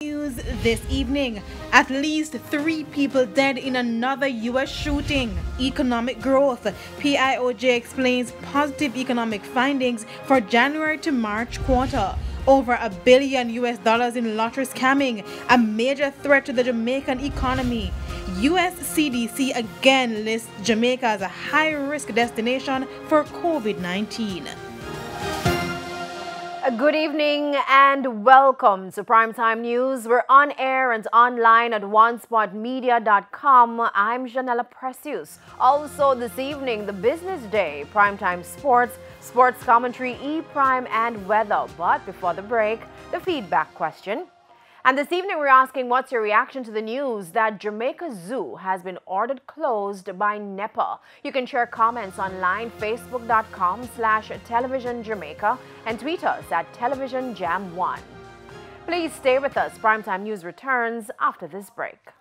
News this evening. At least 3 people dead in another U.S. shooting. Economic growth. PIOJ explains positive economic findings for January to March quarter. Over $1 billion in lottery scamming, a major threat to the Jamaican economy. U.S. CDC again lists Jamaica as a high-risk destination for COVID-19. Good evening and welcome to Primetime News. We're on air and online at onespotmedia.com. I'm Janella Precious. Also this evening, the business day, Primetime Sports, sports commentary, E-Prime and weather. But before the break, the feedback question. And this evening, we're asking what's your reaction to the news that Jamaica Zoo has been ordered closed by NEPA. You can share comments online, facebook.com/televisionjamaica and tweet us at televisionjam1. Please stay with us. Primetime News returns after this break.